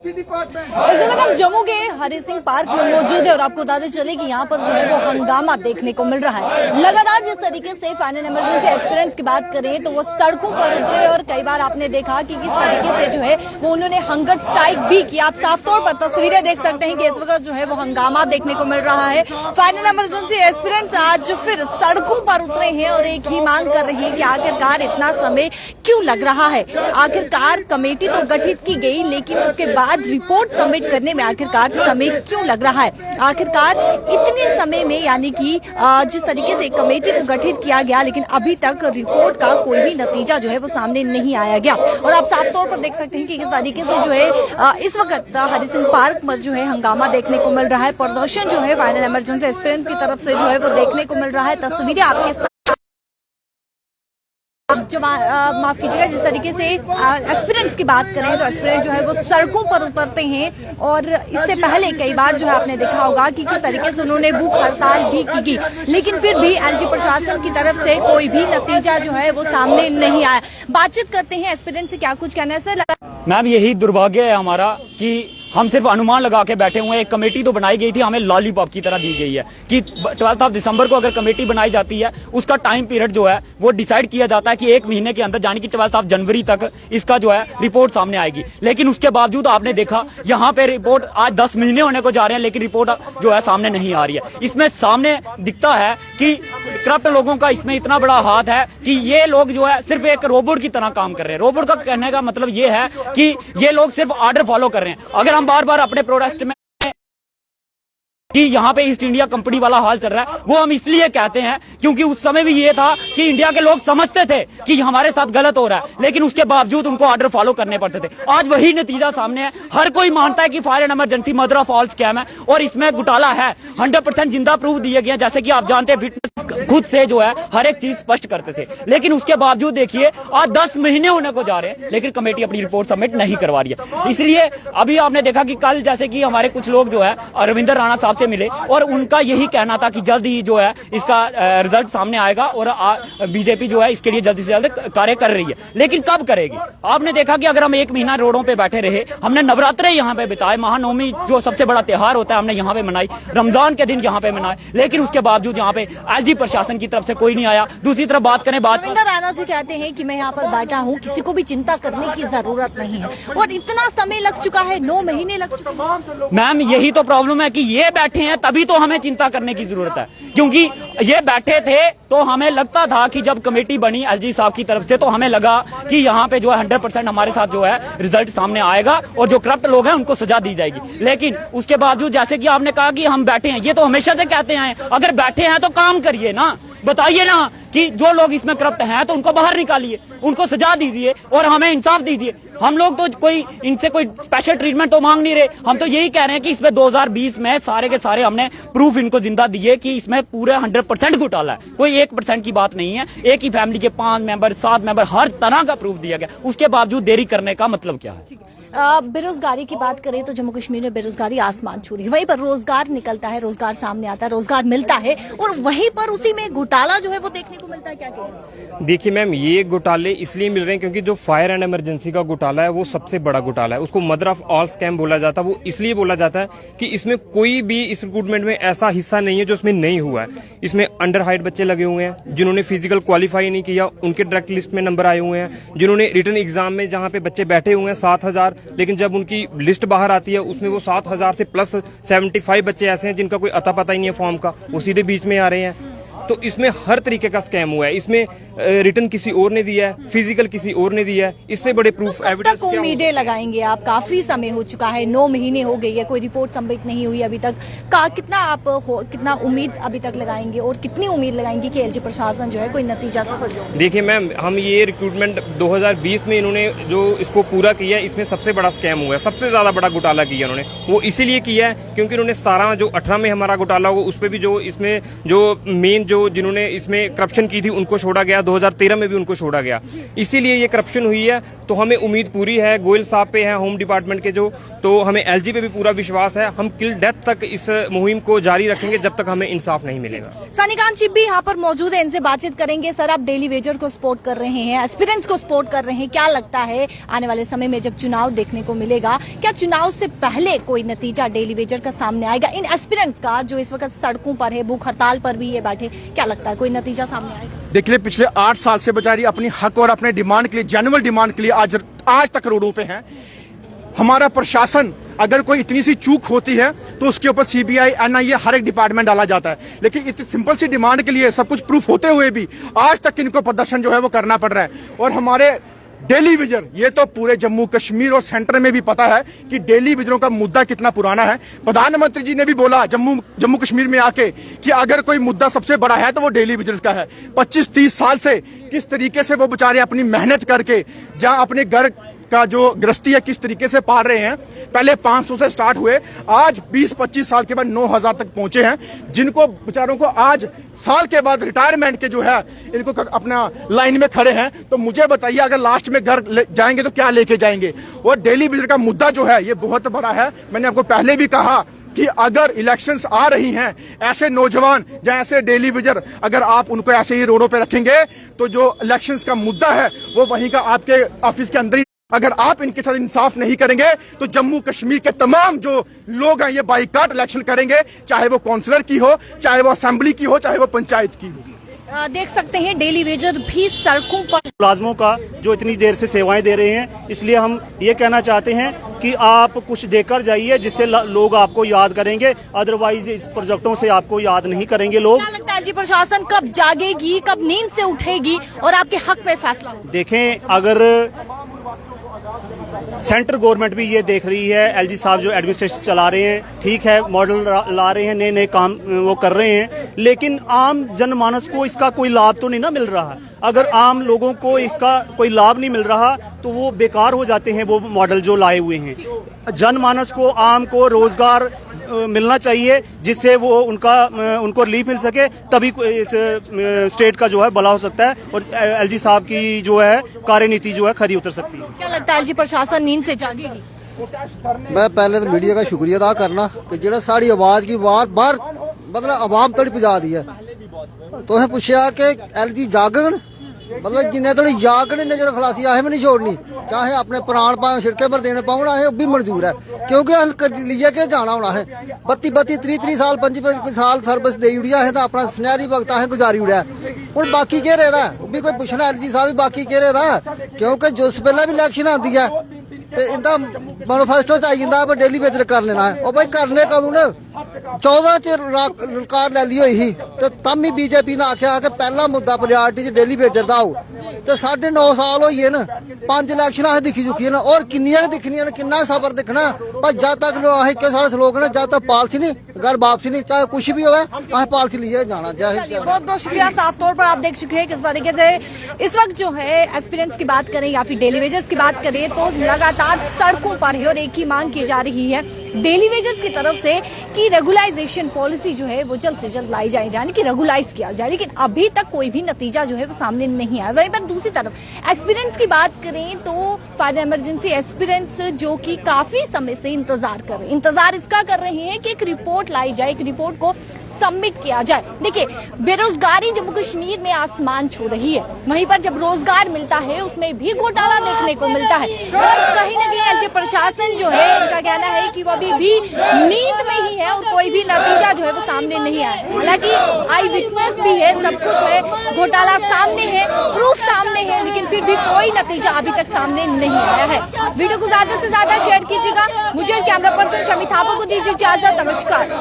इस वक्त हम जम्मू के हरि सिंह पार्क में मौजूद है और आपको बताते चले कि यहाँ पर जो है वो हंगामा देखने को मिल रहा है। लगातार जिस तरीके से फायर एंड इमरजेंसी एस्पिरेंट्स की बात करें तो वो सड़कों पर उतरे और कई बार आपने देखा कि किस तरीके से जो है वो उन्होंने हंगर स्ट्राइक भी किया। आप साफ तौर पर तस्वीरें देख सकते हैं कि इस वक्त जो है वो हंगामा देखने को मिल रहा है। फायर एंड इमरजेंसी एस्पिरेंट्स आज फिर सड़कों पर उतरे हैं और एक ही मांग कर रहे हैं कि आखिरकार इतना समय क्यों लग रहा है। आखिरकार कमेटी तो गठित की गई लेकिन उसके बाद रिपोर्ट सबमिट करने में आखिरकार समय क्यों लग रहा है। आखिरकार इतने समय में यानी कि जिस तरीके से कमेटी को गठित किया गया लेकिन अभी तक रिपोर्ट का कोई भी नतीजा जो है वो सामने नहीं आया गया। और आप साफ तौर पर देख सकते हैं कि किस तरीके से जो है इस वक्त हरि सिंह पार्क पर जो है हंगामा देखने को मिल रहा है। प्रदर्शन जो है फायर एंड इमरजेंसी एस्पिरेंट्स की तरफ से जो है वो देखने को मिल रहा है। तस्वीरें आपके साथ जो माफ कीजिएगा, जिस तरीके से एस्पिरेंट्स की बात करें तो एस्पिरेंट जो है वो सड़कों पर उतरते हैं और इससे पहले कई बार जो है आपने देखा होगा कि किस तरीके से उन्होंने भूख हड़ताल भी की लेकिन फिर भी एलजी प्रशासन की तरफ से कोई भी नतीजा जो है वो सामने नहीं आया। बातचीत करते हैं एस्पिरेंट से, क्या कुछ कहना है सर? मैम, यही दुर्भाग्य है हमारा कि हम सिर्फ अनुमान लगा के बैठे हुए हैं। एक कमेटी तो बनाई गई थी, हमें लॉलीपॉप की तरह दी गई है कि 12 दिसंबर को अगर कमेटी बनाई जाती है उसका टाइम पीरियड जो है वो डिसाइड किया जाता है कि 1 महीने के अंदर यानी कि 12 जनवरी तक इसका जो है रिपोर्ट सामने आएगी। लेकिन उसके बावजूद आपने देखा यहाँ पे रिपोर्ट आज 10 महीने होने को जा रहे हैं लेकिन रिपोर्ट जो है सामने नहीं आ रही है। इसमें सामने दिखता है कि करप्ट लोगों का इसमें इतना बड़ा हाथ है कि ये लोग जो है सिर्फ एक रोबोट की तरह काम कर रहे हैं। रोबोट का कहने का मतलब ये है कि ये लोग सिर्फ ऑर्डर फॉलो कर रहे हैं। अगर हम बार बार अपने प्रोटेस्ट में कि यहाँ पे ईस्ट इंडिया कंपनी वाला हाल चल रहा है वो हम इसलिए कहते हैं क्योंकि उस समय भी ये था कि इंडिया के लोग समझते थे कि हमारे साथ गलत हो रहा है लेकिन उसके बावजूद उनको ऑर्डर फॉलो करने पड़ते थे। आज वही नतीजा सामने है। हर कोई मानता है कि fire and emergency mother of all scam है और इसमें घोटाला है। 100% जिंदा प्रूफ दिए गए, जैसे कि आप जानते हैं खुद से जो है हर एक चीज स्पष्ट करते थे। लेकिन उसके बावजूद देखिए आज 10 महीने होने को जा रहे हैं लेकिन कमेटी अपनी रिपोर्ट सबमिट नहीं करवा रही है। इसलिए अभी आपने देखा कि कल जैसे कि हमारे कुछ लोग जो है रविंदर राणा साहब से मिले और उनका यही कहना था कि जल्द ही जो है इसका रिजल्ट सामने आएगा और बीजेपी जो है इसके लिए जल्द से जल्द कार्य कर रही है। लेकिन कब करेगी? आपने देखा कि अगर हम 1 महीना रोडों पे बैठे रहे, हमने नवरात्रे यहाँ पे बिताए, महानवमी जो सबसे बड़ा त्योहार होता है हमने यहाँ पे मनाई, रमजान के दिन यहाँ पे मनाए, लेकिन उसके बावजूद यहाँ पे एलजी प्रशासन की तरफ से कोई नहीं आया। दूसरी तरफ बात करें रविंदर राणा जी कहते हैं कि मैं यहाँ पर बैठा हूँ, किसी को भी चिंता करने की जरूरत नहीं है और इतना समय लग चुका है, 9 महीने लग चुके हैं। मैम, यही तो प्रॉब्लम है कि ये बैठे हैं तभी तो हमें चिंता करने की जरूरत है क्योंकि ये बैठे थे तो हमें लगता था कि जब कमेटी बनी एलजी साहब की तरफ से तो हमें लगा कि यहाँ पे जो है 100% हमारे साथ जो है रिजल्ट सामने आएगा और जो करप्ट लोग हैं उनको सजा दी जाएगी। लेकिन उसके बावजूद जैसे कि आपने कहा कि हम बैठे हैं, ये तो हमेशा से कहते हैं अगर बैठे हैं तो काम करिए ना, बताइए ना कि जो लोग इसमें करप्ट हैं तो उनको बाहर निकालिए, उनको सजा दीजिए और हमें इंसाफ दीजिए। हम लोग तो कोई इनसे कोई स्पेशल ट्रीटमेंट तो मांग नहीं रहे, हम तो यही कह रहे हैं कि इसमें 2020 में सारे के सारे हमने प्रूफ इनको जिंदा दिए कि इसमें पूरे 100% घोटाला है, कोई 1% की बात नहीं है। एक ही फैमिली के 5 मेंबर 7 मेंबर हर तरह का प्रूफ दिया गया, उसके बावजूद देरी करने का मतलब क्या है? बेरोजगारी की बात करें तो जम्मू कश्मीर में बेरोजगारी आसमान छू रही है। वहीं पर रोजगार निकलता है, रोजगार सामने आता है, रोजगार मिलता है और वहीं पर उसी में घोटाला जो है वो देखने को मिलता है। क्या कहेंगे? देखिए मैम, ये घोटाले इसलिए मिल रहे हैं क्योंकि जो फायर एंड इमरजेंसी का घोटाला है वो सबसे बड़ा घोटाला है। उसको मदर ऑफ ऑल स्कैम बोला जाता है। वो इसलिए बोला जाता है कि इसमें कोई भी इस रिक्रूटमेंट में ऐसा हिस्सा नहीं है जो इसमें नहीं हुआ है। इसमें अंडर हाइट बच्चे लगे हुए हैं जिन्होंने फिजिकल क्वालिफाई नहीं किया, उनके डायरेक्ट लिस्ट में नंबर आए हुए हैं। जिन्होंने रिटन एग्जाम में जहां पे बच्चे बैठे हुए हैं 7000, लेकिन जब उनकी लिस्ट बाहर आती है उसमें वो 7000 से प्लस 75 बच्चे ऐसे हैं जिनका कोई अता पता ही नहीं है फॉर्म का, वो सीधे बीच में आ रहे हैं। तो इसमें हर तरीके का स्कैम हुआ है। इसमें रिटर्न किसी और ने दिया है, फिजिकल किसी और ने दिया है। इससे बड़े प्रूफ एविडेंस क्या उम्मीदें लगाएंगे आप? काफी समय हो चुका है, 9 महीने हो गई है, कोई रिपोर्ट सबमिट नहीं हुई अभी तक। कितना उम्मीद अभी तक लगाएंगे और कितनी उम्मीद लगाएंगे कि एलजी प्रशासन जो है कोई नतीजा? देखिए मैम, हम ये रिक्रूटमेंट 2020 में इन्होंने जो इसको पूरा किया है, इसमें सबसे बड़ा स्कैम हुआ है, सबसे ज्यादा बड़ा घोटाला किया उन्होंने। वो इसीलिए किया है क्योंकि उन्होंने 18 में हमारा घोटाला हुआ, उस पर भी जो इसमें जो मेन जो जिन्होंने इसमें करप्शन की थी उनको छोड़ा गया। 2013 में भी उनको छोड़ा गया, इसीलिए ये करप्शन हुई है। तो हमें उम्मीद पूरी है गोयल साहब पे है, होम डिपार्टमेंट के जो, तो हमें एलजी पे भी पूरा विश्वास है। हम किल डेथ तक इस मुहिम को जारी रखेंगे जब तक हमें इंसाफ नहीं मिलेगा। सनीकांत चिब भी यहाँ पर मौजूद है, इनसे बातचीत करेंगे। सर, आप डेली वेजर को सपोर्ट कर रहे हैं, एस्पिरेंट्स को सपोर्ट कर रहे हैं, क्या लगता है आने वाले समय में जब चुनाव देखने को मिलेगा, क्या चुनाव से पहले कोई नतीजा डेली वेजर का सामने आएगा? इन एस्पिरेंट्स का जो इस वक्त सड़कों पर है, भूख हड़ताल पर भी ये बैठे, क्या लगता है कोई नतीजा सामने आएगा? देखिए, पिछले 8 साल से बेचारी अपनी हक और अपने डिमांड के लिए, जेन्युइन डिमांड के लिए आज तक रोडों पे हैं। हमारा प्रशासन, अगर कोई इतनी सी चूक होती है तो उसके ऊपर सीबीआई, एनआईए, हर एक डिपार्टमेंट डाला जाता है, लेकिन इतनी सिंपल सी डिमांड के लिए सब कुछ प्रूफ होते हुए भी आज तक इनको प्रदर्शन जो है वो करना पड़ रहा है। और हमारे डेली विजर, ये तो पूरे जम्मू कश्मीर और सेंटर में भी पता है कि डेली विजरों का मुद्दा कितना पुराना है। प्रधानमंत्री जी ने भी बोला जम्मू कश्मीर में आके कि अगर कोई मुद्दा सबसे बड़ा है तो वो डेली विजर्स का है। 25-30 साल से किस तरीके से वो बेचारे अपनी मेहनत करके जहां अपने घर का जो गृहस्थी है किस तरीके से पार रहे हैं। पहले 500 से स्टार्ट हुए, आज 20-25 साल के बाद 9000 तक पहुंचे हैं, जिनको बेचारों को आज साल के बाद रिटायरमेंट के जो है इनको अपना लाइन में खड़े हैं। तो मुझे बताइए, अगर लास्ट में घर जाएंगे तो क्या लेके जाएंगे? और डेली विजर का मुद्दा जो है ये बहुत बड़ा है। मैंने आपको पहले भी कहा कि अगर इलेक्शंस आ रही हैं, ऐसे नौजवान या ऐसे डेली विजर अगर आप उनको ऐसे ही रोडों पे रखेंगे तो जो इलेक्शंस का मुद्दा है वो वहीं का आपके ऑफिस के अंदर ही, अगर आप इनके साथ इंसाफ नहीं करेंगे तो जम्मू कश्मीर के तमाम जो लोग हैं ये बाइकाट इलेक्शन करेंगे, चाहे वो काउंसलर की हो, चाहे वो असेंबली की हो, चाहे वो पंचायत की हो। देख सकते हैं डेली वेजर भी सड़कों पर, मुलाजमों का जो इतनी देर से सेवाएं दे रहे हैं, इसलिए हम ये कहना चाहते हैं कि आप कुछ देकर जाइए जिससे लोग आपको याद करेंगे, अदरवाइज इस प्रोजेक्टों से आपको याद नहीं करेंगे लोग। क्या लगता है जी, प्रशासन कब जागेगी, कब नींद से उठेगी और आपके हक में फैसला होगा? देखें, अगर सेंट्रल गवर्नमेंट भी ये देख रही है, एलजी साहब जो एडमिनिस्ट्रेशन चला रहे हैं, ठीक है, मॉडल ला रहे हैं, नए नए काम वो कर रहे हैं, लेकिन आम जनमानस को इसका कोई लाभ तो नहीं ना मिल रहा। अगर आम लोगों को इसका कोई लाभ नहीं मिल रहा तो वो बेकार हो जाते हैं वो मॉडल जो लाए हुए हैं। जनमानस को, आम को रोजगार मिलना चाहिए जिससे वो उनको रिलीफ मिल सके, तभी इस स्टेट का जो है भला हो सकता है और एलजी साहब की जो है कार्यनीति जो है खरी उतर सकती है। क्या लगता है एलजी प्रशासन नींद से जागेगी? मैं पहले तो मीडिया का शुक्रिया अदा करना कि जो साड़ी आवाज की बार मतलब आवाम तक पहुंचा दी है। तुसें पूछा कि एलजी जागन, मतलब जिन्हें तक जागन नजर खलासी असें भी नहीं छोड़नी, चाहे अपने प्राण पाए शिड़के पर देने पाउन, असें भी मंजूर है, क्योंकि असें लिए के जाना होना है। 32-33 साल 25 साल सर्विस दे उड़ी, असें तो अपना सुनहरी वक्त असें गुजारी उड़ा। हुण बाकी केह् रेह्दा भी कोई पुछना एलजी साहब भी बाकी केह् रेह्दा, क्योंकि जिस बेल्लै भी इलेक्शन आती है तो इनका मैनीफेस्टो च आई जाता डेली वेजर कर लेना है। और भाई करने कदूं ने 14 च ललकार लैली हुई ही, तो तब भी बीजेपी ने आख्या कि पहला मुद्दा प्रायोरिटी च डेली वेजर दा हो। तो 9.5 साल होइए न, 5 इलेक्शन असें दिक्खी चुकी न, और किन्नियां दिक्खनियां न, किन्ना सबर दिक्खना। पर जद तक असें इक्के साढ़े स्लोगन है, जद तक पॉलिसी नहीं, घर वापसी नहीं, चाहे कुछ भी हो असें पॉलिसी लिए जाना। बहुत बहुत शुक्रिया। साफ तौर पर आप देख चुके हैं किस तरीके से इस वक्त जो है एस्पिरेंट्स की बात करें या फिर डेली वेजर्स की बात करें तो लगातार सड़कों पर है और एक ही मांग की जा रही है डेली वेजर्स की तरफ से कि रेगुलाइजेशन पॉलिसी जो है वो जल्द से जल्द लाई जाए, यानी कि रेगुलाइज किया जाए, लेकिन अभी तक कोई भी नतीजा जो है वो सामने नहीं आया। वहीं पर दूसरी तरफ एस्पिरेंट्स की बात करें तो फायर इमरजेंसी एस्पिरेंट्स जो कि काफी समय से इंतजार इसका कर रहे हैं कि एक रिपोर्ट लाई जाए, एक रिपोर्ट को सबमिट किया जाए। देखिए, बेरोजगारी जम्मू कश्मीर में आसमान छू रही है, वहीं पर जब रोजगार मिलता है उसमें भी घोटाला देखने को मिलता है और कहीं न कहीं एलजी प्रशासन जो है इनका कहना है कि वो अभी भी नींद में ही है और कोई भी नतीजा जो है वो सामने नहीं आया। हालांकि आई विटनेस भी है, सब कुछ है, घोटाला सामने है, प्रूफ सामने है, लेकिन फिर भी कोई नतीजा अभी तक सामने नहीं आया है। वीडियो को ज्यादा से ज्यादा शेयर कीजिएगा। मुझे कैमरा पर्सन शमी थापा को दीजिए इजाजत। नमस्कार।